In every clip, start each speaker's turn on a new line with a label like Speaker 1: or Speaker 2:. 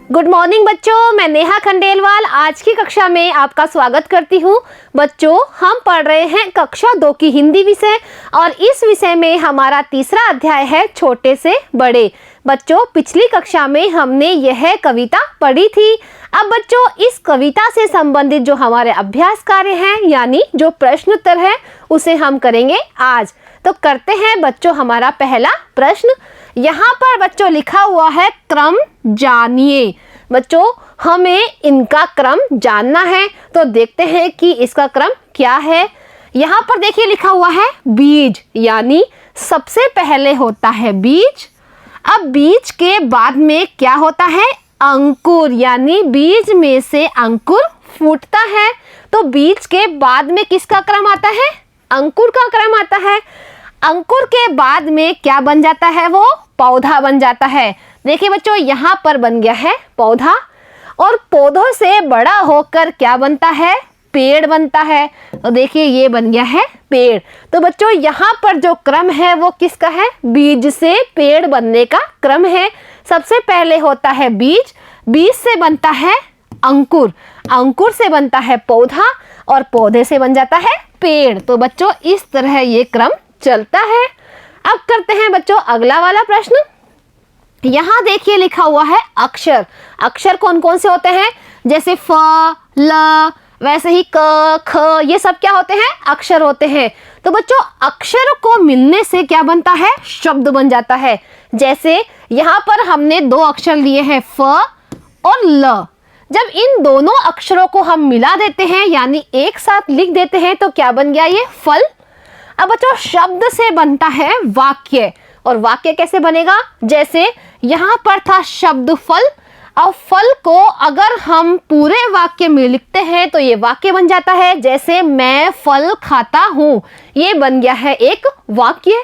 Speaker 1: Good morning बच्चों, मैं नेहा खंडेलवाल आज की कक्षा में आपका स्वागत करती हूँ। बच्चों, हम पढ़ रहे हैं कक्षा 2 की हिंदी विषय और इस विषय में हमारा तीसरा अध्याय है छोटे से बड़े। बच्चों, पिछली कक्षा में हमने यह कविता पढ़ी थी। अब बच्चों, इस कविता से संबंधित जो हमारे अभ्यास कार्य हैं यानी जो प्रश्न उत्तर है उसे हम करेंगे आज। तो करते हैं बच्चों हमारा पहला प्रश्न। यहाँ पर बच्चों लिखा हुआ है क्रम जानिए। बच्चों, हमें इनका क्रम जानना है, तो देखते हैं कि इसका क्रम क्या है। यहाँ पर देखिए लिखा हुआ है बीज, यानी सबसे पहले होता है बीज। अब बीज के बाद में क्या होता है? अंकुर, यानी बीज में से अंकुर फूटता है। तो बीज के बाद में किसका क्रम आता है? अंकुर का क्रम आता है। अंकुर के बाद में क्या बन जाता है? वो पौधा बन जाता है। देखिए बच्चों, यहाँ पर बन गया है पौधा और पौधों से बड़ा होकर क्या बनता है? पेड़ बनता है। तो देखिए ये बन गया है पेड़। तो बच्चों, यहाँ पर जो क्रम है वो किसका है? बीज से पेड़ बनने का क्रम है। सबसे पहले होता है बीज, बीज से बनता है अंकुर, अंकुर से बनता है पौधा और पौधे से बन जाता है पेड़। तो बच्चों, इस तरह ये क्रम चलता है। अब करते हैं बच्चों अगला वाला प्रश्न। यहाँ देखिए लिखा हुआ है अक्षर। अक्षर कौन कौन से होते हैं? जैसे फ, ल, वैसे ही क, ख, ये सब क्या होते हैं? अक्षर होते हैं। तो बच्चों, अक्षर को मिलने से क्या बनता है? शब्द बन जाता है। जैसे यहाँ पर हमने दो अक्षर लिए हैं फ और ल। जब इन दोनों अक्षरों को हम मिला देते हैं यानी एक साथ लिख देते हैं तो क्या बन गया? ये फल। अब बच्चों, शब्द से बनता है वाक्य। और वाक्य कैसे बनेगा? जैसे यहाँ पर था शब्द फल। अब फल को अगर हम पूरे वाक्य में लिखते हैं तो ये वाक्य बन जाता है। जैसे मैं फल खाता हूँ, ये बन गया है एक वाक्य।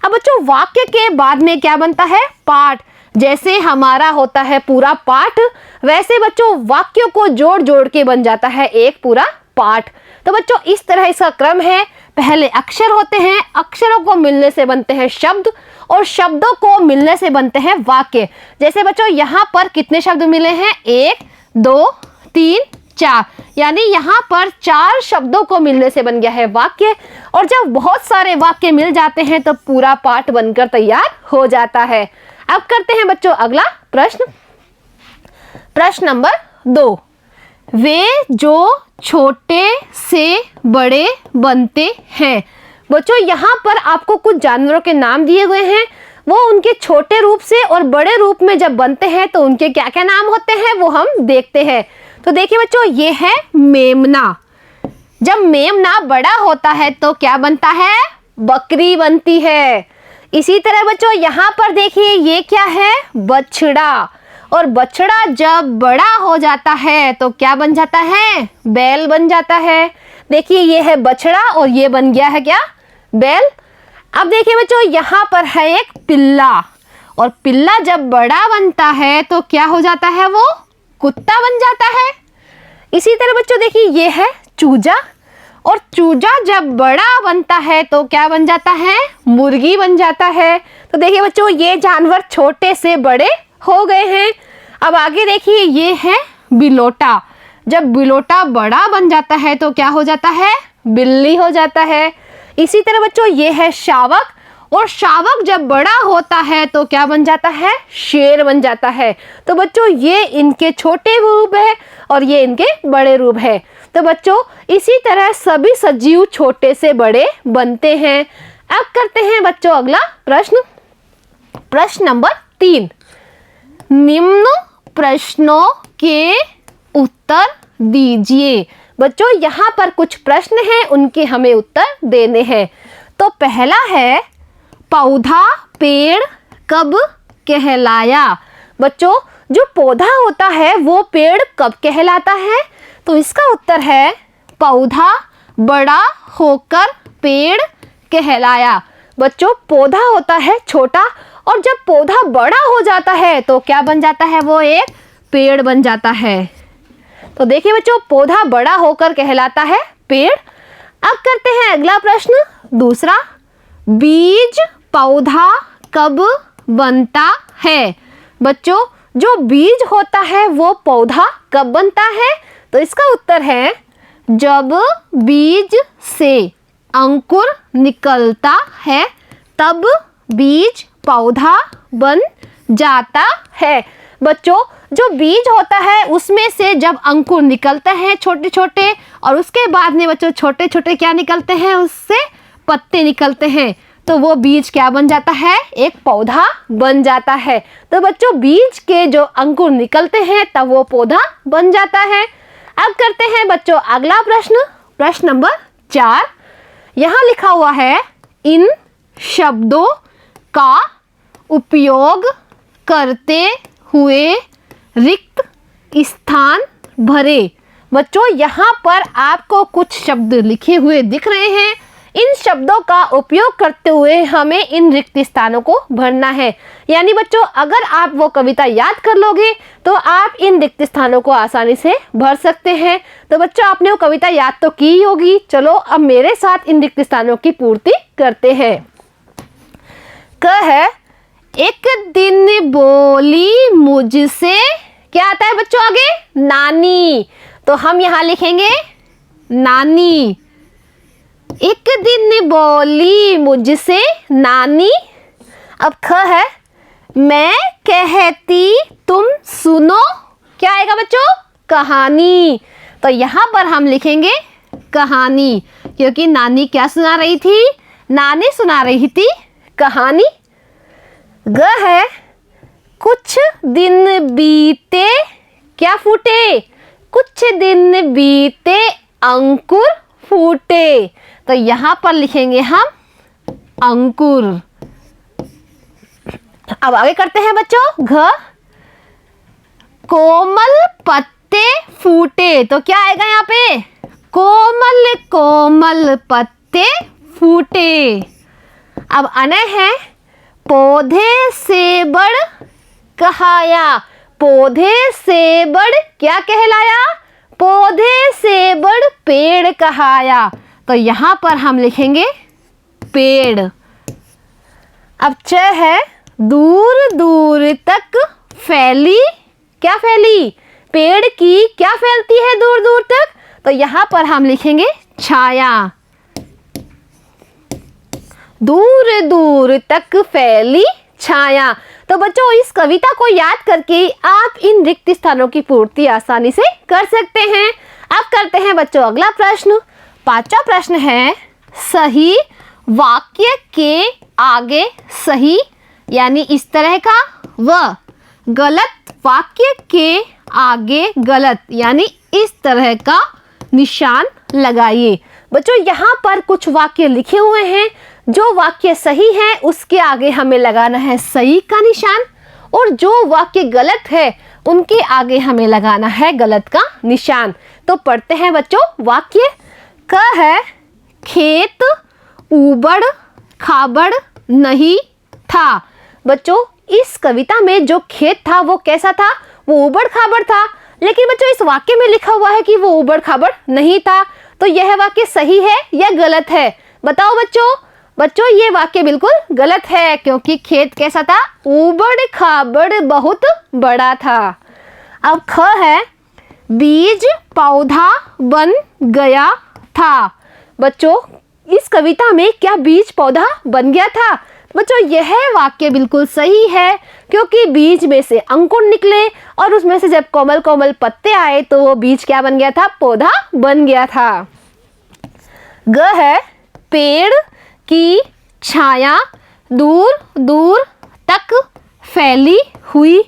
Speaker 1: अब बच्चों, वाक्य के बाद में क्या बनता है? पाठ। जैसे हमारा होता है पूरा पाठ, वैसे बच्चों वाक्यों को जोड़ जोड़ के बन जाता है एक पूरा पाठ। तो बच्चों, इस तरह इसका क्रम है। पहले अक्षर होते हैं, अक्षरों को मिलने से बनते हैं शब्द और शब्दों को मिलने से बनते हैं वाक्य। जैसे बच्चों यहाँ पर कितने शब्द मिले हैं? 1, 2, 3, 4, यानी यहाँ पर 4 शब्दों को मिलने से बन गया है वाक्य। और जब बहुत सारे वाक्य मिल जाते हैं तो पूरा पाठ बनकर तैयार हो जाता है। अब करते हैं बच्चों अगला प्रश्न। प्रश्न नंबर 2। वे जो छोटे से बड़े बनते हैं। बच्चों, यहाँ पर आपको कुछ जानवरों के नाम दिए हुए हैं। वो उनके छोटे रूप से और बड़े रूप में जब बनते हैं तो उनके क्या क्या नाम होते हैं वो हम देखते हैं। तो देखिए बच्चों, ये है मेमना। जब मेमना बड़ा होता है तो क्या बनता है? बकरी बनती है। इसी तरह बच्चों यहाँ पर देखिए ये क्या है? बछड़ा। और बछड़ा जब बड़ा हो जाता है तो क्या बन जाता है? बैल बन जाता है। देखिए ये है बछड़ा और ये बन गया है क्या? बैल। अब देखिए बच्चों, यहाँ पर है एक पिल्ला और पिल्ला जब बड़ा बनता है तो क्या हो जाता है? वो कुत्ता बन जाता है। इसी तरह बच्चों देखिए ये है चूजा और चूजा जब बड़ा बनता है तो क्या बन जाता है? मुर्गी बन जाता है। तो देखिए बच्चों, ये जानवर छोटे से बड़े हो गए हैं। अब आगे देखिए ये है बिलोटा। जब बिलोटा बड़ा बन जाता है तो क्या हो जाता है? बिल्ली हो जाता है। इसी तरह बच्चों ये है शावक और शावक जब बड़ा होता है तो क्या बन जाता है? शेर बन जाता है। तो बच्चों, ये इनके छोटे रूप है और ये इनके बड़े रूप है। तो बच्चों, इसी तरह सभी सजीव छोटे से बड़े बनते हैं। अब करते हैं बच्चों अगला प्रश्न। प्रश्न नंबर 3। निम्न प्रश्नों के उत्तर दीजिए। बच्चों, यहाँ पर कुछ प्रश्न हैं, उनके हमें उत्तर देने हैं। तो पहला है पौधा पेड़ कब कहलाया। बच्चों, जो पौधा होता है वो पेड़ कब कहलाता है? तो इसका उत्तर है पौधा बड़ा होकर पेड़ कहलाया। बच्चों, पौधा होता है छोटा और जब पौधा बड़ा हो जाता है तो क्या बन जाता है? वो एक पेड़ बन जाता है। तो देखिए बच्चों, पौधा बड़ा होकर कहलाता है पेड़। अब करते हैं अगला प्रश्न दूसरा। बीज पौधा कब बनता है? बच्चों, जो बीज होता है वो पौधा कब बनता है? तो इसका उत्तर है जब बीज से अंकुर निकलता है तब बीज पौधा बन जाता है। बच्चों, जो बीज होता है उसमें से जब अंकुर निकलते हैं छोटे छोटे, और उसके बाद में बच्चों छोटे छोटे क्या निकलते हैं, उससे पत्ते निकलते हैं, तो वो बीज क्या बन जाता है? एक पौधा बन जाता है। तो बच्चों, बीज के जो अंकुर निकलते हैं तब वो पौधा बन जाता है। अब करते हैं बच्चों अगला प्रश्न, प्रश्न नंबर 4। यहाँ लिखा हुआ है इन शब्दों का उपयोग करते हुए रिक्त स्थान भरे। बच्चों, यहाँ पर आपको कुछ शब्द लिखे हुए दिख रहे हैं। इन शब्दों का उपयोग करते हुए हमें इन रिक्त स्थानों को भरना है। यानी बच्चों, अगर आप वो कविता याद कर लोगे तो आप इन रिक्त स्थानों को आसानी से भर सकते हैं। तो बच्चों, आपने वो कविता याद तो की होगी। चलो अब मेरे साथ इन रिक्त स्थानों की पूर्ति करते हैं। क है, एक दिन बोली मुझसे, क्या आता है बच्चों आगे? नानी। तो हम यहाँ लिखेंगे नानी। एक दिन बोली मुझसे नानी। अब ख है, मैं कहती तुम सुनो, क्या आएगा बच्चों? कहानी। तो यहाँ पर हम लिखेंगे कहानी, क्योंकि नानी क्या सुना रही थी? नानी सुना रही थी कहानी। ग है, कुछ दिन बीते, क्या फूटे? कुछ दिन बीते अंकुर फूटे। तो यहाँ पर लिखेंगे हम अंकुर। अब आगे करते हैं बच्चों घ, कोमल पत्ते फूटे। तो क्या आएगा यहाँ पे? कोमल कोमल पत्ते फूटे। अब अने है, पौधे से बड़ कहाया। पौधे से बड़ क्या कहलाया? पौधे से बड़ पेड़ कहाया। तो यहाँ पर हम लिखेंगे पेड़। अब च है, दूर दूर तक फैली, क्या फैली? पेड़ की क्या फैलती है दूर दूर तक? तो यहाँ पर हम लिखेंगे छाया। दूर दूर तक फैली छाया। तो बच्चों, इस कविता को याद करके आप इन रिक्त स्थानों की पूर्ति आसानी से कर सकते हैं। अब करते हैं बच्चों अगला प्रश्न। 5वां प्रश्न है, सही वाक्य के आगे सही यानी इस तरह का, व गलत वाक्य के आगे गलत यानी इस तरह का निशान लगाइए। बच्चों, यहाँ पर कुछ वाक्य लिखे हुए हैं। जो वाक्य सही है उसके आगे हमें लगाना है सही का निशान, और जो वाक्य गलत है उनके आगे हमें लगाना है गलत का निशान। तो पढ़ते हैं बच्चों वाक्य। क है, खेत ऊबड़ खाबड़ नहीं था। बच्चों, इस कविता में जो खेत था वो कैसा था? वो ऊबड़ खाबड़ था। लेकिन बच्चों, इस वाक्य में लिखा हुआ है कि वो ऊबड़ खाबड़ नहीं था। तो यह वाक्य सही है या गलत है? बताओ बच्चों। बच्चों, ये वाक्य बिल्कुल गलत है, क्योंकि खेत कैसा था? ऊबड़ खाबड़ बहुत बड़ा था। अब ख है, बीज पौधा बन गया था। बच्चों, इस कविता में क्या बीज पौधा बन गया था? बच्चों, यह वाक्य बिल्कुल सही है, क्योंकि बीज में से अंकुर निकले और उसमें से जब कोमल कोमल पत्ते आए तो वो बीज क्या बन गया था? पौधा बन गया था। ग है, पेड़ की छाया दूर दूर तक फैली हुई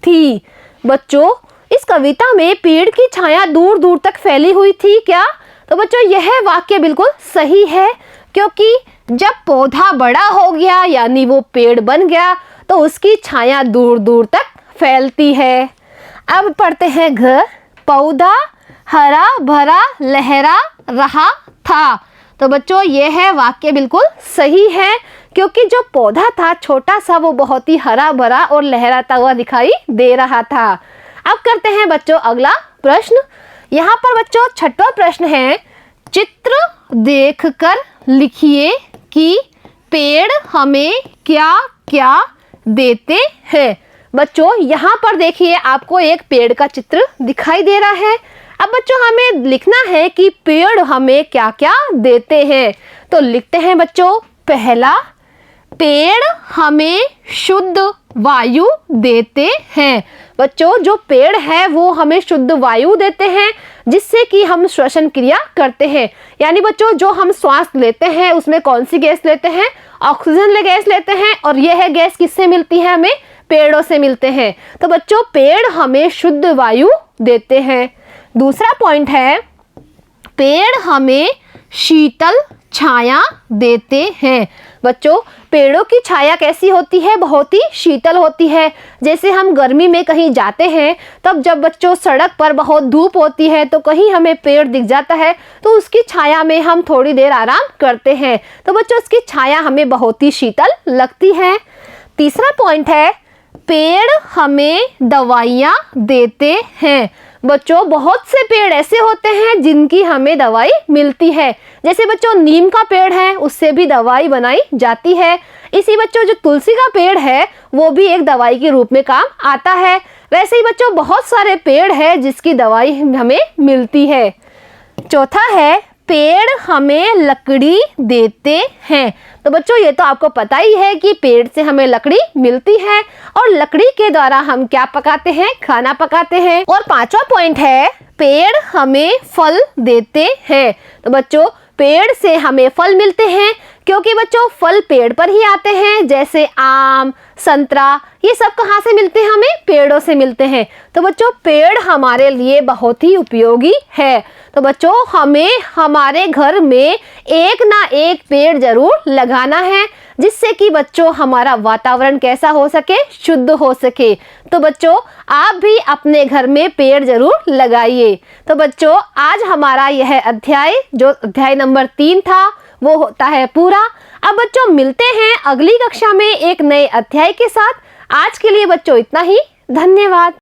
Speaker 1: थी। बच्चों, इस कविता में पेड़ की छाया दूर दूर तक फैली हुई थी क्या? तो बच्चों, यह वाक्य बिल्कुल सही है, क्योंकि जब पौधा बड़ा हो गया यानी वो पेड़ बन गया तो उसकी छाया दूर दूर तक फैलती है। अब पढ़ते हैं घ, पौधा हरा भरा लहरा रहा था। तो बच्चों, यह वाक्य बिल्कुल सही है, क्योंकि जो पौधा था छोटा सा वो बहुत ही हरा भरा और लहराता हुआ दिखाई दे रहा था। अब करते हैं बच्चों अगला प्रश्न। यहाँ पर बच्चों 6वां प्रश्न है, चित्र देखकर लिखिए कि पेड़ हमें क्या क्या देते हैं। बच्चों यहाँ पर देखिए आपको एक पेड़ का चित्र दिखाई दे रहा है। अब बच्चों हमें लिखना है कि पेड़ हमें क्या क्या देते हैं। तो लिखते हैं बच्चों, पहला, पेड़ हमें शुद्ध वायु देते हैं। बच्चों जो पेड़ है वो हमें शुद्ध वायु देते हैं, जिससे कि हम श्वसन क्रिया करते हैं। यानी बच्चों जो हम श्वास लेते हैं उसमें कौन सी गैस लेते हैं? ऑक्सीजन गैस लेते हैं। और यह गैस किससे मिलती है? हमें पेड़ों से मिलते हैं। तो बच्चों पेड़ हमें शुद्ध वायु देते हैं। दूसरा पॉइंट है, पेड़ हमें शीतल छाया देते हैं। बच्चों पेड़ों की छाया कैसी होती है? बहुत ही शीतल होती है। जैसे हम गर्मी में कहीं जाते हैं, तब जब बच्चों सड़क पर बहुत धूप होती है तो कहीं हमें पेड़ दिख जाता है तो उसकी छाया में हम थोड़ी देर आराम करते हैं। तो बच्चों उसकी छाया हमें बहुत ही शीतल लगती है। तीसरा पॉइंट है, पेड़ हमें दवाइयाँ देते हैं। बच्चों बहुत से पेड़ ऐसे होते हैं जिनकी हमें दवाई मिलती है। जैसे बच्चों नीम का पेड़ है, उससे भी दवाई बनाई जाती है। इसी बच्चों जो तुलसी का पेड़ है वो भी एक दवाई के रूप में काम आता है। वैसे ही बच्चों बहुत सारे पेड़ है जिसकी दवाई हमें मिलती है। चौथा है, पेड़ हमें लकड़ी देते हैं। तो बच्चों ये तो आपको पता ही है कि पेड़ से हमें लकड़ी मिलती है और लकड़ी के द्वारा हम क्या पकाते हैं? खाना पकाते हैं। और पांचवा पॉइंट है, पेड़ हमें फल देते हैं। तो बच्चों पेड़ से हमें फल मिलते हैं, क्योंकि बच्चों फल पेड़ पर ही आते हैं। जैसे आम, संतरा, ये सब कहाँ से मिलते हैं? हमें पेड़ों से मिलते हैं। तो बच्चों पेड़ हमारे लिए बहुत ही उपयोगी है। तो बच्चों हमें हमारे घर में एक ना एक पेड़ जरूर लगाना है, जिससे कि बच्चों हमारा वातावरण कैसा हो सके? शुद्ध हो सके। तो बच्चों आप भी अपने घर में पेड़ जरूर लगाइए। तो बच्चों आज हमारा यह अध्याय, जो अध्याय नंबर 3 था, वो होता है पूरा। अब बच्चों मिलते हैं अगली कक्षा में एक नए अध्याय के साथ। आज के लिए बच्चों इतना ही। धन्यवाद।